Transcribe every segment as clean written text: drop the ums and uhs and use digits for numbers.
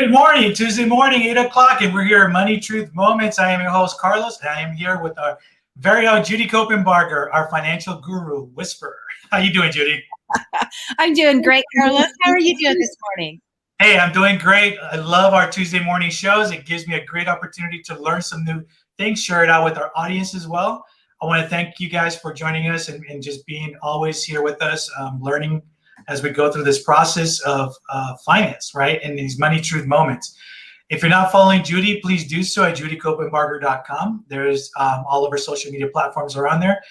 Good morning, Tuesday morning, 8 o'clock, and we're here at Money Truth Moments. I am your host, Carlos, and I am here with our very own Judy Copenbarger, our financial guru whisperer. How you doing, Judy? I'm doing great, Carlos. How are you doing this morning? Hey, I'm doing great. I love our Tuesday morning shows. It gives me a great opportunity to learn some new things, share it out with our audience as well. I want to thank you guys for joining us and just being always here with us, learning as we go through this process of finance, right? And these Money Truth Moments. If you're not following Judy, please do so at judycopenbarger.com. There's all of our social media platforms are on there.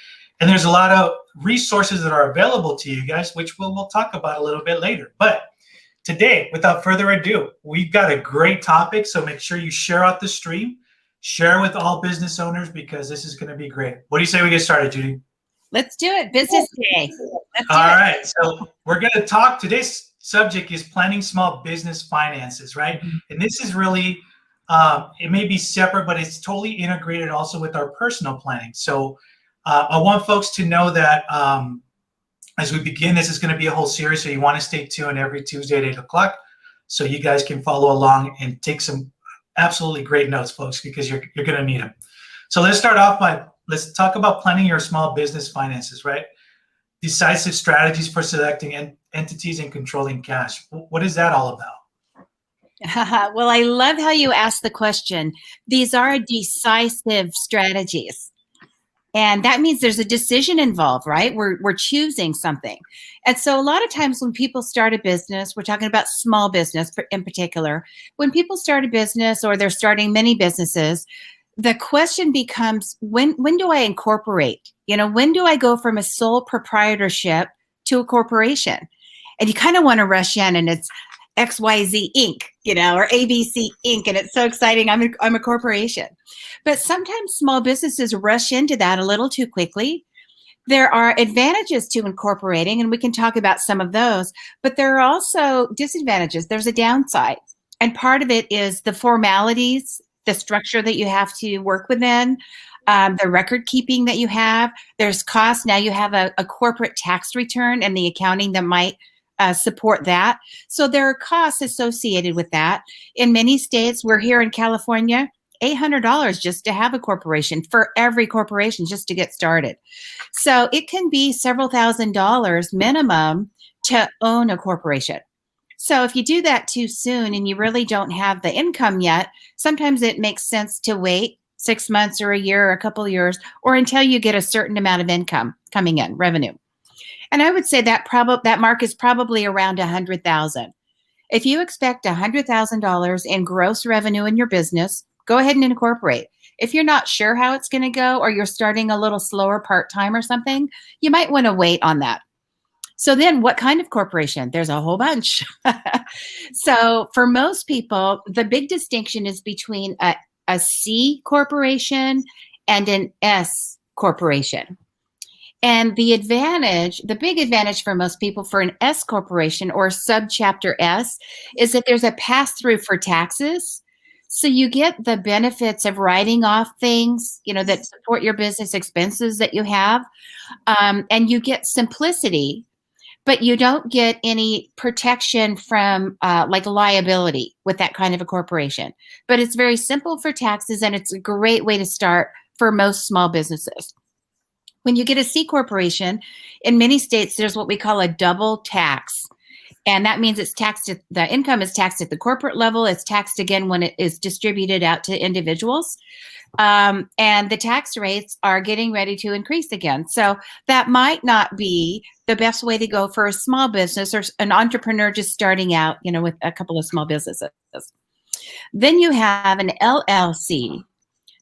And there's a lot of resources that are available to you guys, which we'll talk about a little bit later. But today, without further ado, we've got a great topic. So make sure you share out the stream, share with all business owners, because this is going to be great. What do you say we get started, Judy? Let's do it. Business day. All right. So we're going to talk. Today's subject is planning small business finances, right? And this is really, it may be separate, but it's totally integrated also with our personal planning. So I want folks to know that as we begin, this is going to be a whole series. So you want to stay tuned every Tuesday at 8 o'clock so you guys can follow along and take some absolutely great notes, folks, because you're going to need them. So let's start off by, let's talk about planning your small business finances, right? Decisive strategies for selecting entities and controlling cash. What is that all about? Well, I love how you asked the question. These are decisive strategies. And that means there's a decision involved, right? We're choosing something. And so a lot of times when people start a business, we're talking about small business in particular, when people start a business or they're starting many businesses, the question becomes, when do I incorporate? When do I go from a sole proprietorship to a corporation? And you kind of want to rush in and it's XYZ Inc., or ABC Inc., and it's so exciting. I'm a corporation. But sometimes small businesses rush into that a little too quickly. There are advantages to incorporating, and we can talk about some of those, but there are also disadvantages. There's a downside. And part of it is the formalities, the structure that you have to work within, the record keeping that you have. There's costs. Now you have a corporate tax return and the accounting that might support that. So there are costs associated with that. In many states, we're here in California, $800 just to have a corporation, for every corporation, just to get started. So it can be several $1,000s minimum to own a corporation. So if you do that too soon and you really don't have the income yet, sometimes it makes sense to wait 6 months or a year or a couple of years, or until you get a certain amount of income coming in, revenue. And I would say that mark is probably around $100,000. If you expect $100,000 in gross revenue in your business, go ahead and incorporate. If you're not sure how it's going to go, or you're starting a little slower part-time or something, you might want to wait on that. So then what kind of corporation? There's a whole bunch. So for most people, the big distinction is between a C corporation and an S corporation. And the big advantage for most people for an S corporation or subchapter S is that there's a pass-through for taxes. So you get the benefits of writing off things, that support your business expenses that you have. And you get simplicity, but you don't get any protection from like liability with that kind of a corporation. But it's very simple for taxes, and it's a great way to start for most small businesses. When you get a C corporation, in many states, there's what we call a double tax. And that means the income is taxed at the corporate level. It's taxed again when it is distributed out to individuals. And the tax rates are getting ready to increase again. So that might not be the best way to go for a small business or an entrepreneur just starting out, with a couple of small businesses. Then you have an LLC.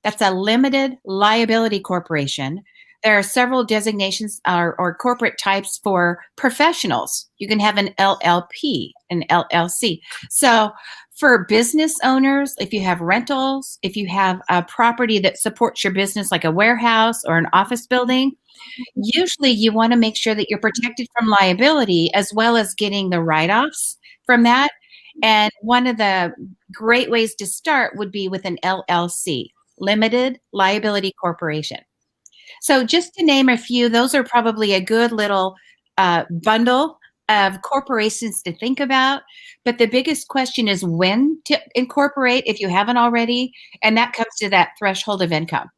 That's a limited liability corporation. There are several designations or corporate types for professionals. You can have an LLP, an LLC. So for business owners, if you have rentals, if you have a property that supports your business like a warehouse or an office building, usually you want to make sure that you're protected from liability as well as getting the write-offs from that. And one of the great ways to start would be with an LLC, Limited Liability Corporation. So just to name a few, those are probably a good little bundle of corporations to think about. But the biggest question is when to incorporate if you haven't already. And that comes to that threshold of income.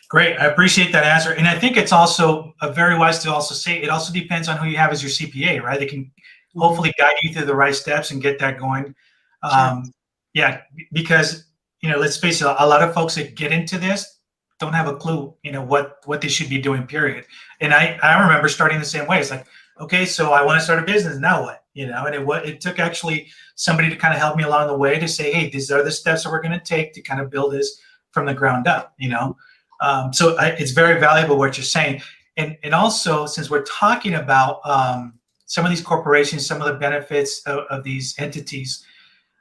Great. I appreciate that answer. And I think it's also very wise to also say it also depends on who you have as your CPA, right? They can hopefully guide you through the right steps and get that going. Sure. Yeah, because, let's face it, a lot of folks that get into this don't have a clue, what they should be doing, period. And I remember starting the same way. It's like, okay, so I want to start a business. Now what? And it took actually somebody to kind of help me along the way to say, hey, these are the steps that we're going to take to kind of build this from the ground up, So it's very valuable what you're saying. And also, since we're talking about some of these corporations, some of the benefits of these entities,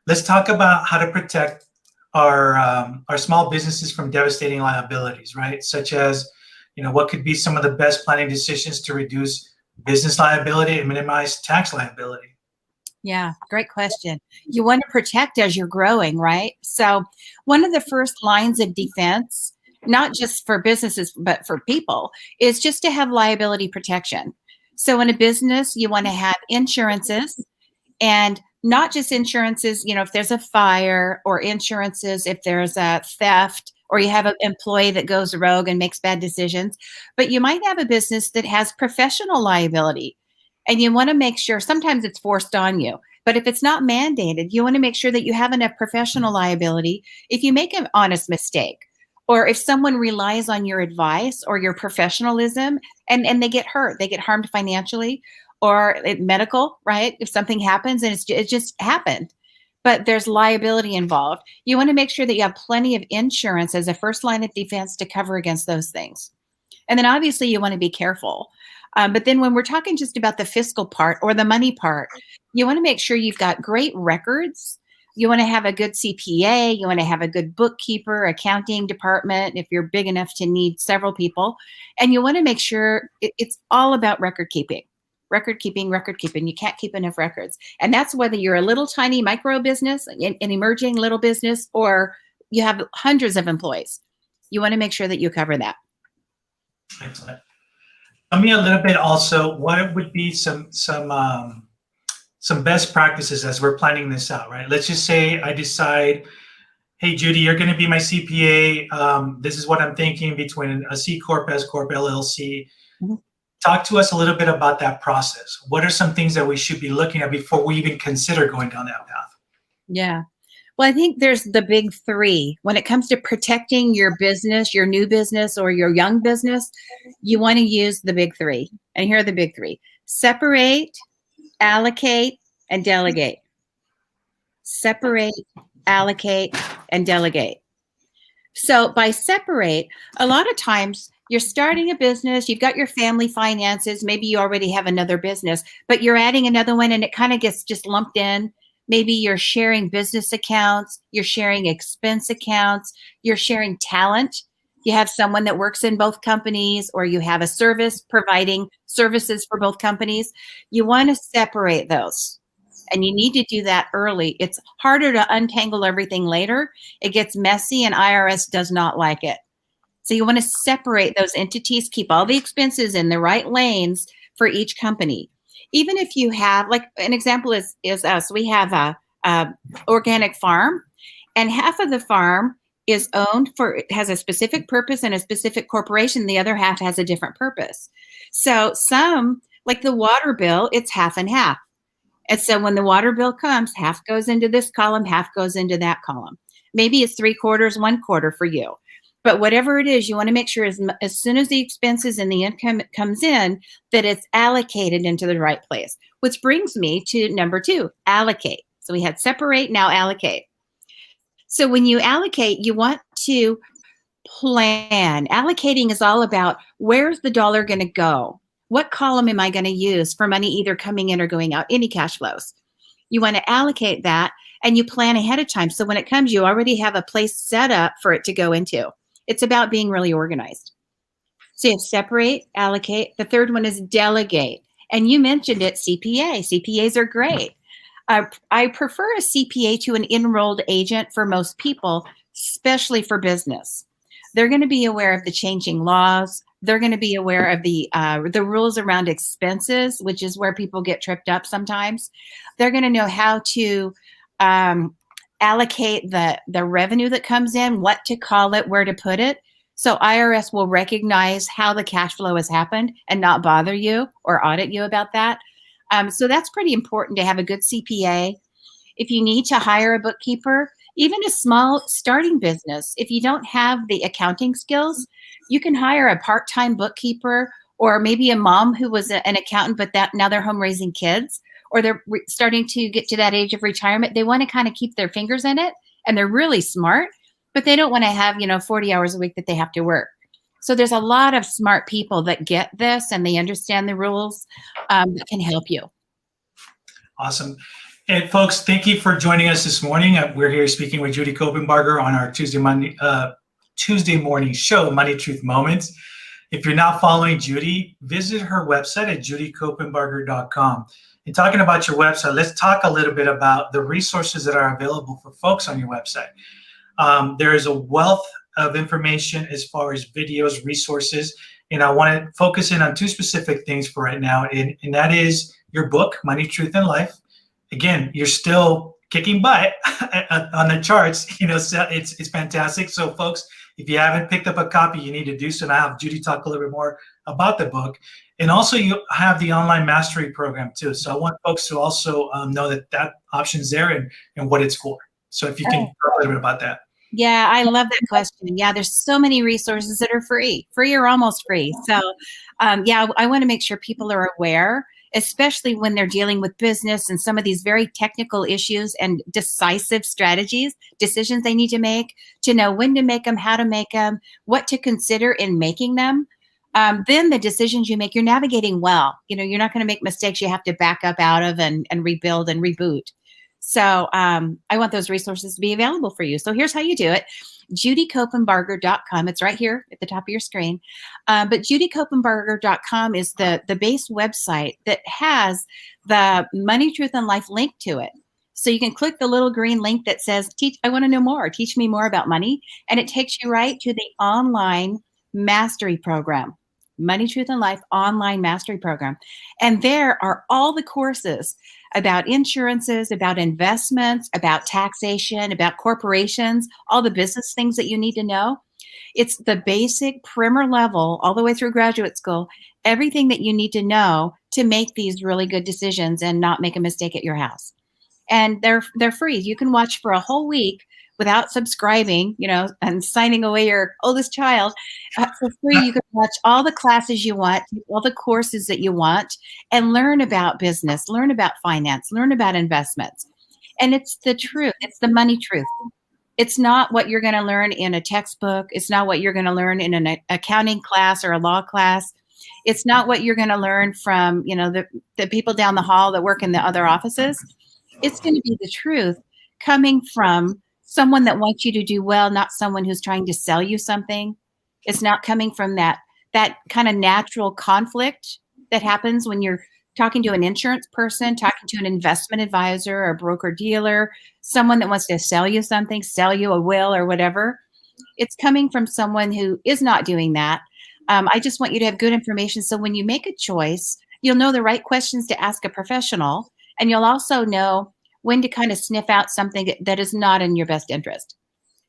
let's talk about how to protect our small businesses from devastating liabilities, right? Such as, what could be some of the best planning decisions to reduce business liability and minimize tax liability? Yeah, great question. You want to protect as you're growing, right? So one of the first lines of defense, not just for businesses, but for people, is just to have liability protection. So in a business, you want to have insurances, and not just insurances, if there's a fire, or insurances if there's a theft, or you have an employee that goes rogue and makes bad decisions, but you might have a business that has professional liability. And you want to make sure, sometimes it's forced on you, but if it's not mandated, you want to make sure that you have enough professional liability if you make an honest mistake, or if someone relies on your advice or your professionalism and they get hurt, they get harmed financially, or medical, right? If something happens and it just happened, but there's liability involved, you want to make sure that you have plenty of insurance as a first line of defense to cover against those things. And then obviously you want to be careful. But then when we're talking just about the fiscal part or the money part, you want to make sure you've got great records. You want to have a good CPA. You want to have a good bookkeeper, accounting department, if you're big enough to need several people. And you want to make sure it's all about record keeping. Record keeping. You can't keep enough records. And that's whether you're a little tiny micro business, an emerging little business, or you have hundreds of employees. You want to make sure that you cover that. Excellent. Tell me a little bit also, what would be some best practices as we're planning this out, right? Let's just say I decide, hey, Judy, you're going to be my CPA. This is what I'm thinking between a C Corp, S Corp, LLC. Mm-hmm. Talk to us a little bit about that process. What are some things that we should be looking at before we even consider going down that path? Yeah. Well, I think there's the big three. When it comes to protecting your business, your new business, or your young business, you want to use the big three. And here are the big three: separate, allocate, and delegate. Separate, allocate, and delegate. So by separate, a lot of times you're starting a business, you've got your family finances, maybe you already have another business, but you're adding another one and it kind of gets just lumped in. Maybe you're sharing business accounts, you're sharing expense accounts, you're sharing talent. You have someone that works in both companies, or you have a service providing services for both companies. You want to separate those. And you need to do that early. It's harder to untangle everything later. It gets messy and IRS does not like it. So you want to separate those entities, keep all the expenses in the right lanes for each company. Even if you have, like an example is us, we have a organic farm, and half of the farm is owned it has a specific purpose and a specific corporation. The other half has a different purpose. So some, like the water bill, it's half and half. And so when the water bill comes, half goes into this column, half goes into that column. Maybe it's 3/4, 1/4 for you. But whatever it is, you want to make sure as soon as the expenses and the income comes in, that it's allocated into the right place. Which brings me to number 2, allocate. So we had separate, now allocate. So when you allocate, you want to plan. Allocating is all about, where's the dollar going to go? What column am I going to use for money either coming in or going out? Any cash flows. You want to allocate that, and you plan ahead of time. So when it comes, you already have a place set up for it to go into. It's about being really organized. So you have separate, allocate. The third one is delegate. And you mentioned it, CPA. CPAs are great. I prefer a CPA to an enrolled agent for most people, especially for business. They're going to be aware of the changing laws, They're going to be aware of the rules around expenses, which is where people get tripped up sometimes. They're going to know how to allocate the revenue that comes in, what to call it, where to put it. So IRS will recognize how the cash flow has happened and not bother you or audit you about that. So that's pretty important to have a good CPA. If you need to hire a bookkeeper, even a small starting business, if you don't have the accounting skills, you can hire a part-time bookkeeper, or maybe a mom who was an accountant, but now they're home raising kids, or they're starting to get to that age of retirement. They want to kind of keep their fingers in it, and they're really smart, but they don't want to have, 40 hours a week that they have to work. So there's a lot of smart people that get this and they understand the rules that can help you. Awesome. And folks, thank you for joining us this morning. We're here speaking with Judy Copenbarger on our Tuesday morning show, Money Truth Moments. If you're not following Judy, visit her website at judycopenbarger.com. And talking about your website, let's talk a little bit about the resources that are available for folks on your website. There is a wealth of information as far as videos, resources, and I want to focus in on two specific things for right now, and that is your book, Money, Truth, and Life. Again, you're still kicking butt on the charts. So it's fantastic. So folks, if you haven't picked up a copy, you need to do so. And I'll have Judy talk a little bit more about the book. And also you have the online mastery program too. So I want folks to also know that option's there and what it's for. So if you can talk a little bit about that. Yeah, I love that question. Yeah, there's so many resources that are free or almost free. So I want to make sure people are aware, especially when they're dealing with business and some of these very technical issues and decisive strategies, decisions they need to make, to know when to make them, how to make them, what to consider in making them. Then the decisions you make, you're navigating well. You're not going to make mistakes you have to back up out of and rebuild and reboot. So I want those resources to be available for you. So here's how you do it. JudyCopenbarger.com. It's right here at the top of your screen. But JudyCopenbarger.com is the base website that has the Money, Truth, and Life link to it. So you can click the little green link that says, I want to know more. Teach me more about money. And it takes you right to the online mastery program. Money, Truth, and Life online mastery program. And there are all the courses about insurances, about investments, about taxation, about corporations, all the business things that you need to know. It's the basic primer level all the way through graduate school, everything that you need to know to make these really good decisions and not make a mistake at your house. And they're free. You can watch for a whole week without subscribing, and signing away your oldest child. For free, you can watch all the classes you want, all the courses that you want, and learn about business, learn about finance, learn about investments. And it's the truth. It's the money truth. It's not what you're going to learn in a textbook. It's not what you're going to learn in an accounting class or a law class. It's not what you're going to learn from, the people down the hall that work in the other offices. It's going to be the truth coming from someone that wants you to do well, not someone who's trying to sell you something. It's not coming from that kind of natural conflict that happens when you're talking to an insurance person, talking to an investment advisor or broker dealer, someone that wants to sell you something, sell you a will or whatever. It's coming from someone who is not doing that. I just want you to have good information. So when you make a choice, you'll know the right questions to ask a professional, and you'll also know when to kind of sniff out something that is not in your best interest.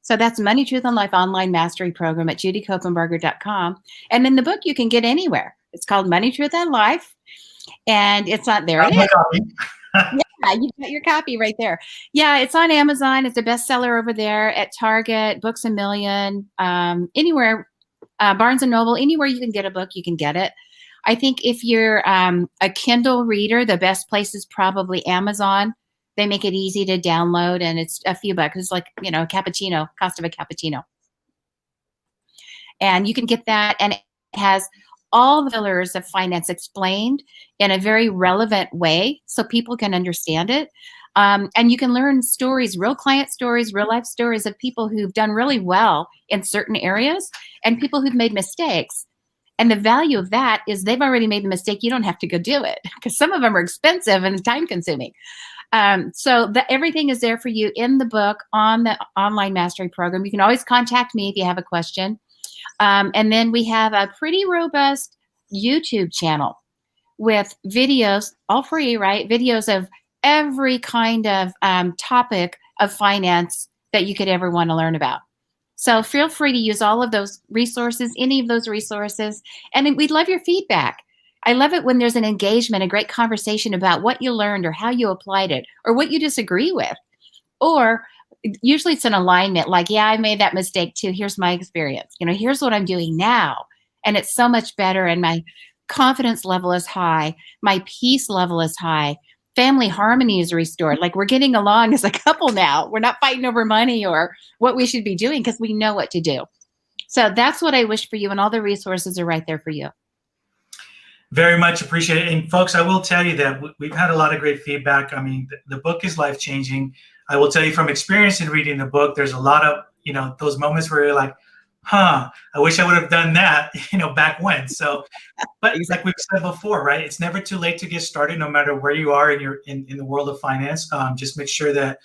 So that's Money, Truth, and Life online mastery program at judycopenbarger.com. And then the book you can get anywhere. It's called Money, Truth, and Life. And it's on there. It is. Yeah, you got your copy right there. Yeah, it's on Amazon. It's a bestseller over there, at Target, Books A Million, anywhere, Barnes and Noble, anywhere you can get a book, you can get it. I think if you're a Kindle reader, the best place is probably Amazon. They make it easy to download, and it's a few bucks. It's like, a cappuccino, cost of a cappuccino. And you can get that, and it has all the pillars of finance explained in a very relevant way so people can understand it. And you can learn stories, real client stories, real life stories of people who've done really well in certain areas and people who've made mistakes. And the value of that is they've already made the mistake. You don't have to go do it, because some of them are expensive and time consuming. So everything is there for you in the book, on the online mastery program. You can always contact me if you have a question. And then we have a pretty robust YouTube channel with videos, all free, right? Videos of every kind of topic of finance that you could ever want to learn about. So feel free to use all of those resources, any of those resources. And we'd love your feedback. I love it when there's an engagement, a great conversation about what you learned or how you applied it or what you disagree with. Or usually it's an alignment like, yeah, I made that mistake too. Here's my experience. Here's what I'm doing now. And it's so much better. And my confidence level is high. My peace level is high. Family harmony is restored. Like we're getting along as a couple now. We're not fighting over money or what we should be doing because we know what to do. So that's what I wish for you. And all the resources are right there for you. Very much appreciate it. And folks, I will tell you that we've had a lot of great feedback. I mean, the book is life-changing. I will tell you from experience in reading the book, there's a lot of, those moments where you're like, I wish I would have done that, back when. So, but like we've said before, right? It's never too late to get started, no matter where you are in the world of finance. Just make sure that,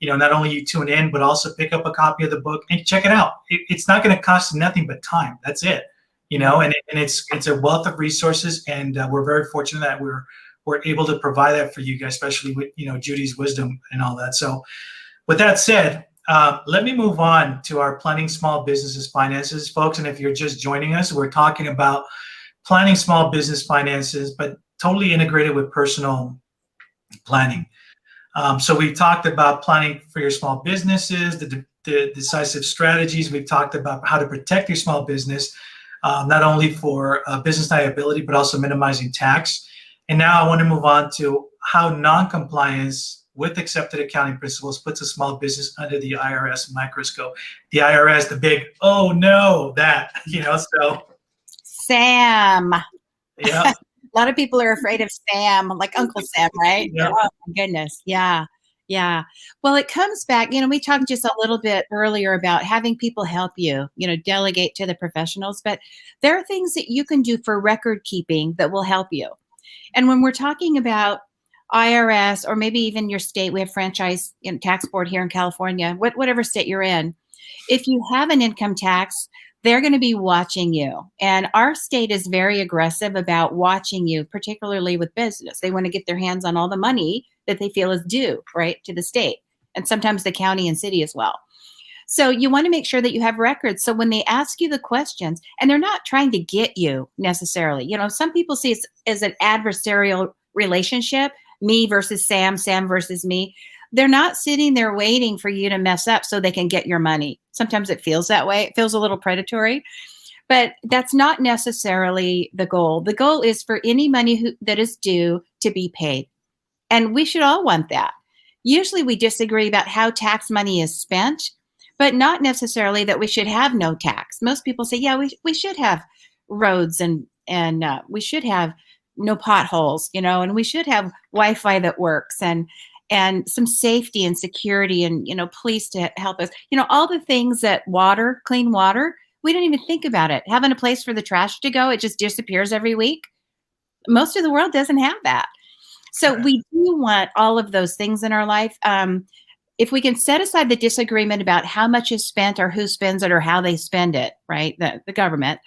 not only you tune in, but also pick up a copy of the book and check it out. It's not going to cost nothing but time. That's it. And it's a wealth of resources, and we're very fortunate that we're able to provide that for you guys, especially with Judy's wisdom and all that. So, with that said, let me move on to our planning small businesses finances, folks. And if you're just joining us, we're talking about planning small business finances, but totally integrated with personal planning. So we've talked about planning for your small businesses, the decisive strategies. We've talked about how to protect your small business, not only for business liability, but also minimizing tax. And now I want to move on to how non-compliance with accepted accounting principles puts a small business under the IRS microscope. The IRS, the big, oh no, that, so. Sam. Yeah. A lot of people are afraid of Sam, like Uncle Sam, right? Yeah. Oh my goodness. Yeah. Yeah. Well, it comes back, we talked just a little bit earlier about having people help you, delegate to the professionals, but there are things that you can do for record keeping that will help you. And when we're talking about IRS or maybe even your state, we have franchise tax board here in California, whatever state you're in. If you have an income tax, they're going to be watching you. And our state is very aggressive about watching you, particularly with business. They want to get their hands on all the money that they feel is due, right, to the state, and sometimes the county and city as well. So you want to make sure that you have records. So when they ask you the questions, and they're not trying to get you necessarily, some people see it as an adversarial relationship, me versus Sam, Sam versus me. They're not sitting there waiting for you to mess up so they can get your money. Sometimes it feels that way. It feels a little predatory, but that's not necessarily the goal. The goal is for any money that is due to be paid. And we should all want that. Usually we disagree about how tax money is spent, but not necessarily that we should have no tax. Most people say, yeah, we should have roads and we should have no potholes, and we should have Wi-Fi that works and some safety and security and, police to help us, all the things that clean water, we don't even think about it. Having a place for the trash to go, it just disappears every week. Most of the world doesn't have that. So we do want all of those things in our life. If we can set aside the disagreement about how much is spent or who spends it or how they spend it, right, the government,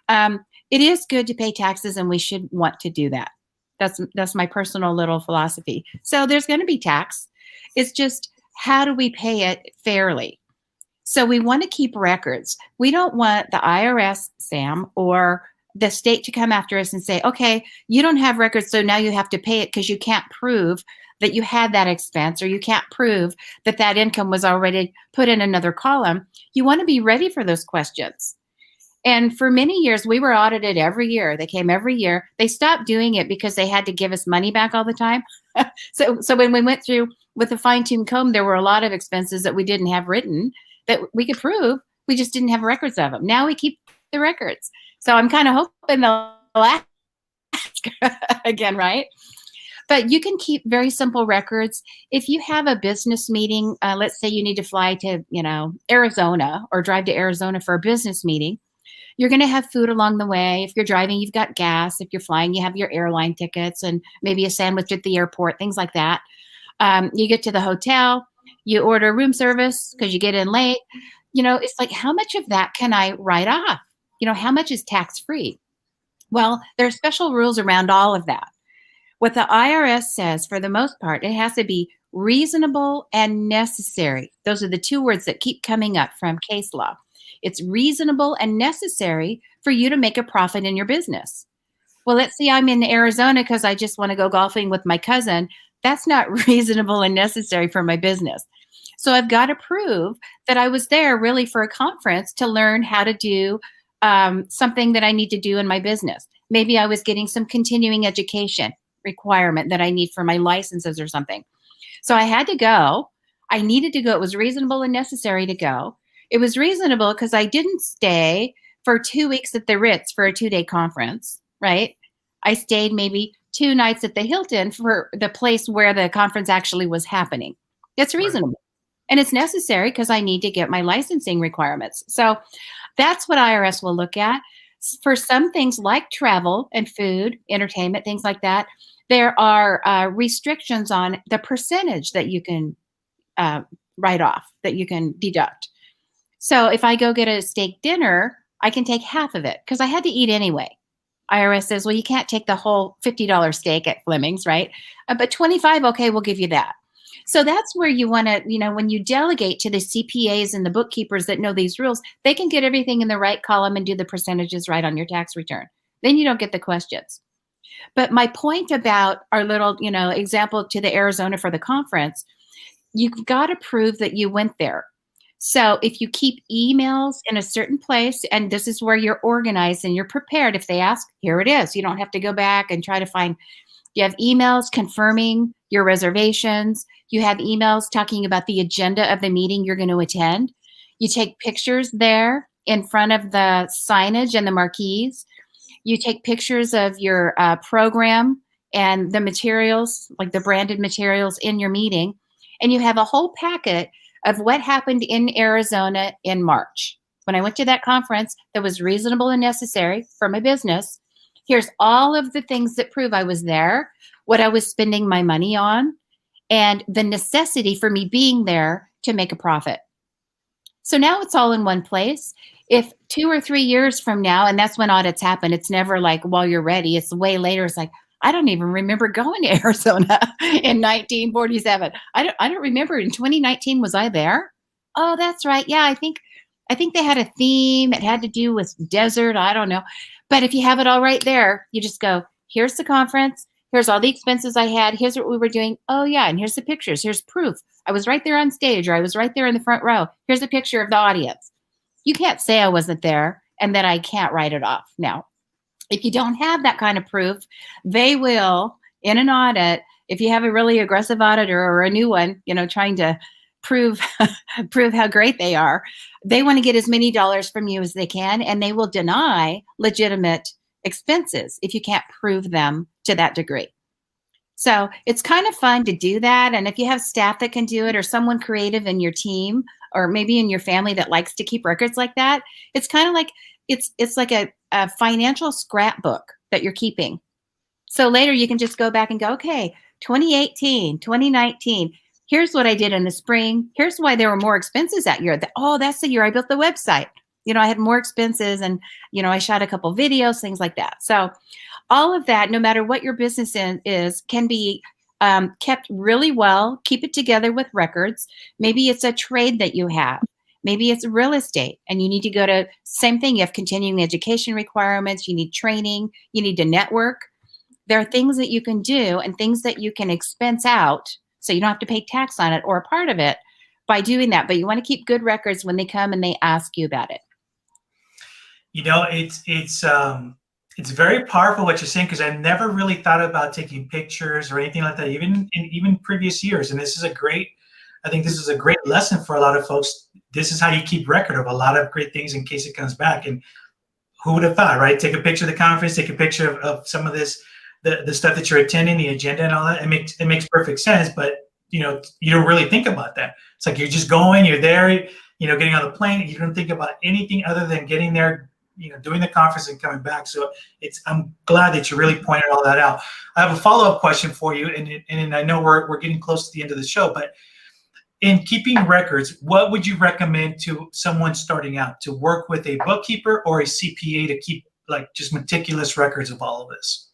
it is good to pay taxes, and we should want to do that. That's my personal little philosophy. So there's going to be tax. It's just, how do we pay it fairly? So we want to keep records. We don't want the IRS, Sam, or the state to come after us and say, okay, you don't have records, so now you have to pay it because you can't prove that you had that expense, or you can't prove that that income was already put in another column. You want to be ready for those questions. And for many years, we were audited every year. They came every year. They stopped doing it because they had to give us money back all the time. So when we went through with a fine-tooth comb, there were a lot of expenses that we didn't have written that we could prove. We just didn't have records of them. Now we keep the records. So I'm kind of hoping they'll ask again, right? But you can keep very simple records. If you have a business meeting, let's say you need to fly to, Arizona or drive to Arizona for a business meeting, you're going to have food along the way. If you're driving, you've got gas. If you're flying, you have your airline tickets and maybe a sandwich at the airport, things like that. You get to the hotel, you order room service because you get in late. It's like, how much of that can I write off? how much is tax-free? Well, there are special rules around all of that. What the IRS says, for the most part, it has to be reasonable and necessary. Those are the two words that keep coming up from case law. It's reasonable and necessary for you to make a profit in your business. Well, let's see, I'm in Arizona because I just want to go golfing with my cousin. That's not reasonable and necessary for my business. So I've got to prove that I was there really for a conference to learn how to do something that I need to do in my business. Maybe I was getting some continuing education requirement that I need for my licenses or something. So I had to go. I needed to go. It was reasonable and necessary to go. It was reasonable because I didn't stay for 2 weeks at the Ritz for a 2-day conference, right? I stayed maybe 2 nights at the Hilton for the place where the conference actually was happening. It's reasonable. Right. And it's necessary because I need to get my licensing requirements. So that's what IRS will look at. For some things like travel and food, entertainment, things like that, there are restrictions on the percentage that you can write off, that you can deduct. So if I go get a steak dinner, I can take half of it because I had to eat anyway. IRS says, well, you can't take the whole $50 steak at Fleming's, right? But $25, okay, we'll give you that. So that's where you want to, when you delegate to the CPAs and the bookkeepers that know these rules, they can get everything in the right column and do the percentages right on your tax return. Then you don't get the questions. But my point about our little, example to the Arizona for the conference, you've got to prove that you went there. So if you keep emails in a certain place, and this is where you're organized and you're prepared, if they ask, here it is. You don't have to go back and try to find. You have emails confirming your reservations. You have emails talking about the agenda of the meeting you're going to attend. You take pictures there in front of the signage and the marquees. You take pictures of your program and the materials, like the branded materials in your meeting. And you have a whole packet of what happened in Arizona in March. When I went to that conference that was reasonable and necessary for my business, here's all of the things that prove I was there, what I was spending my money on, and the necessity for me being there to make a profit. So now it's all in one place. If 2 or 3 years from now, and that's when audits happen, it's never like while you're ready, it's way later. It's like, I don't even remember going to Arizona in 1947. I don't remember. In 2019, was I there? Oh, that's right. Yeah, I think they had a theme. It had to do with desert. I don't know. But if you have it all right there, you just go, here's the conference. Here's all the expenses I had. Here's what we were doing. Oh, yeah. And here's the pictures. Here's proof. I was right there on stage, or I was right there in the front row. Here's a picture of the audience. You can't say I wasn't there and that I can't write it off. Now, if you don't have that kind of proof, they will, in an audit, if you have a really aggressive auditor or a new one, trying to prove how great they are, they want to get as many dollars from you as they can, and they will deny legitimate expenses if you can't prove them to that degree. So it's kind of fun to do that. And if you have staff that can do it, or someone creative in your team, or maybe in your family that likes to keep records like that, it's kind of like, it's like a financial scrapbook that you're keeping. So later you can just go back and go, okay, 2018, 2019, here's what I did in the spring. Here's why there were more expenses that year. That's the year I built the website. I had more expenses, and, I shot a couple videos, things like that. So all of that, no matter what your business is, can be kept really well. Keep it together with records. Maybe it's a trade that you have. Maybe it's real estate, and you need to go to, same thing, you have continuing education requirements, you need training, you need to network. There are things that you can do and things that you can expense out so you don't have to pay tax on it or a part of it by doing that. But you want to keep good records when they come and they ask you about it. It's very powerful what you're saying, because I never really thought about taking pictures or anything like that, even in previous years. And I think this is a great lesson for a lot of folks. This is how you keep record of a lot of great things in case it comes back. And who would have thought, right? Take a picture of the conference, take a picture of some of this, the stuff that you're attending, the agenda and all that. It makes perfect sense, but you don't really think about that. It's like you're just going, you're there, getting on the plane. You don't think about anything other than getting there, doing the conference and coming back. So I'm glad that you really pointed all that out. I have a follow-up question for you, and I know we're getting close to the end of the show, but in keeping records, what would you recommend to someone starting out, to work with a bookkeeper or a CPA to keep like just meticulous records of all of this?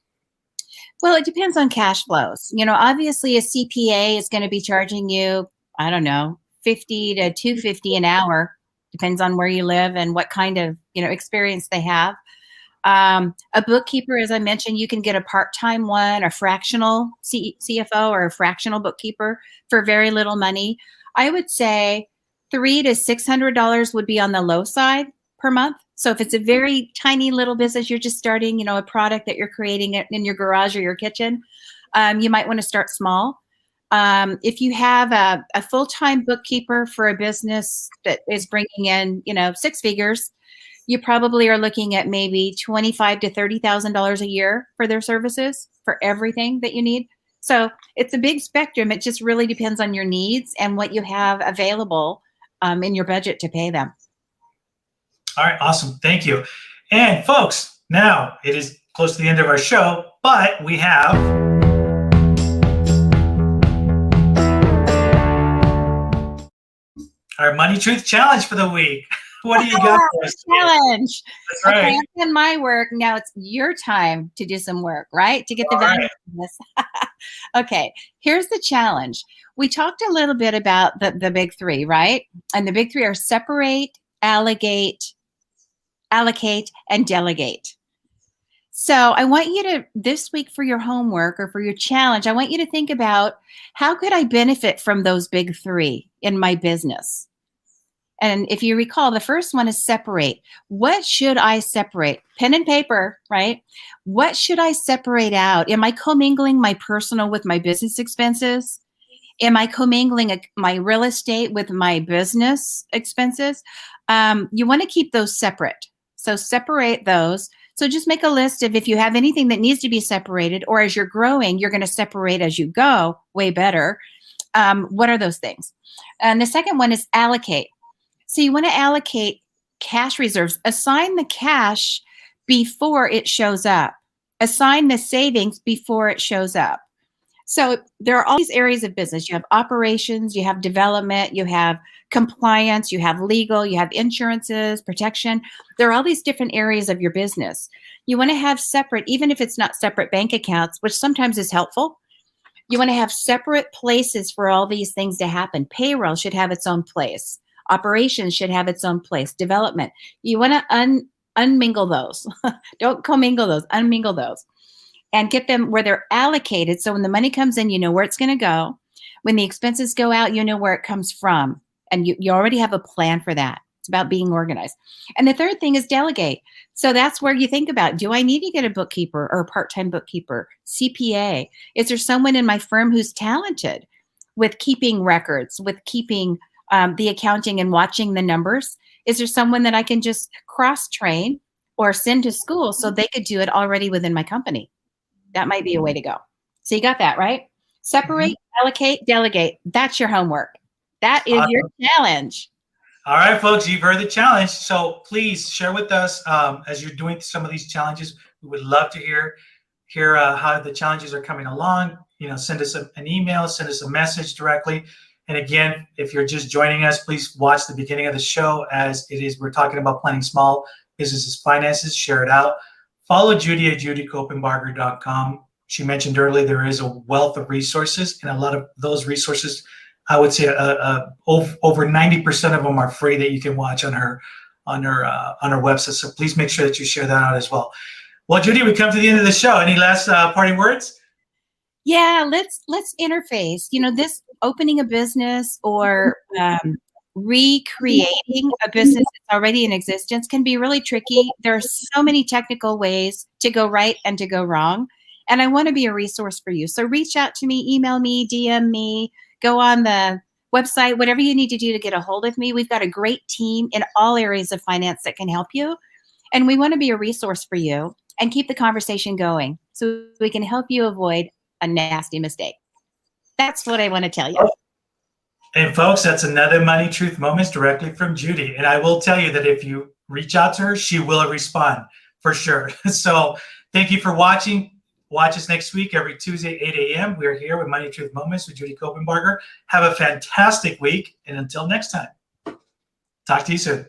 Well, it depends on cash flows. Obviously a CPA is going to be charging you, I don't know, 50 to 250 an hour, depends on where you live and what kind of, experience they have. A bookkeeper, as I mentioned, you can get a part-time one, a fractional CFO or a fractional bookkeeper for very little money. I would say $300 to $600 would be on the low side per month. So if it's a very tiny little business, you're just starting, a product that you're creating in your garage or your kitchen, you might want to start small. If you have a full-time bookkeeper for a business that is bringing in, 6 figures, you probably are looking at maybe $25,000 to $30,000 a year for their services for everything that you need. So it's a big spectrum. It just really depends on your needs and what you have available in your budget to pay them. All right, awesome. Thank you. And folks, now it is close to the end of our show, but we have our Money Truth Challenge for the week. What do you got for us? Challenge. That's right. Okay, I've done my work. Now it's your time to do some work, right? To get the value from this. Okay, here's the challenge. We talked a little bit about the big three, right? And the big three are separate, allocate, and delegate. So I want you to, this week for your homework or for your challenge, I want you to think about how could I benefit from those big three in my business? And if you recall, the first one is separate. What should I separate? Pen and paper, right? What should I separate out? Am I commingling my personal with my business expenses? Am I commingling my real estate with my business expenses? You want to keep those separate. So separate those. So just make a list of if you have anything that needs to be separated, or as you're growing, you're going to separate as you go, way better. What are those things? And the second one is allocate. So you want to allocate cash reserves. Assign the cash before it shows up. Assign the savings before it shows up. So there are all these areas of business. You have operations, you have development, you have compliance, you have legal, you have insurances, protection. There are all these different areas of your business. You want to have separate, even if it's not separate bank accounts, which sometimes is helpful. You want to have separate places for all these things to happen. Payroll should have its own place. Operations should have its own place. Development. You want to unmingle those. Don't commingle those. Unmingle those. And get them where they're allocated. So when the money comes in, you know where it's going to go. When the expenses go out, you know where it comes from. And you already have a plan for that. It's about being organized. And the third thing is delegate. So that's where you think about, do I need to get a bookkeeper or a part-time bookkeeper, CPA? Is there someone in my firm who's talented with keeping records, with keeping the accounting and watching the numbers? Is there someone that I can just cross-train or send to school so they could do it already within my company? That might be a way to go. So you got that, right? Separate, allocate, delegate. That's your homework. That is your challenge. All right, folks, you've heard the challenge. So please share with us as you're doing some of these challenges. We would love to hear how the challenges are coming along. Send us an email, send us a message directly. And again, if you're just joining us, please watch the beginning of the show, as we're talking about planning small businesses finances. Share it out. Follow Judy at judycopenbarger.com. She mentioned earlier there is a wealth of resources, and a lot of those resources, I would say over 90% of them are free that you can watch on her website. So please make sure that you share that out as well. Well, Judy, we come to the end of the show. Any last parting words? Yeah, let's interface. This opening a business or recreating a business that's already in existence can be really tricky. There are so many technical ways to go right and to go wrong. And I want to be a resource for you. So reach out to me, email me, DM me, go on the website, whatever you need to do to get a hold of me. We've got a great team in all areas of finance that can help you. And we want to be a resource for you and keep the conversation going so we can help you avoid a nasty mistake. That's what I want to tell you. And folks, that's another Money Truth Moments directly from Judy. And I will tell you that if you reach out to her, she will respond for sure. So thank you for watching. Watch us next week, every Tuesday, 8 a.m. We're here with Money Truth Moments with Judy Copenbarger. Have a fantastic week. And until next time, talk to you soon.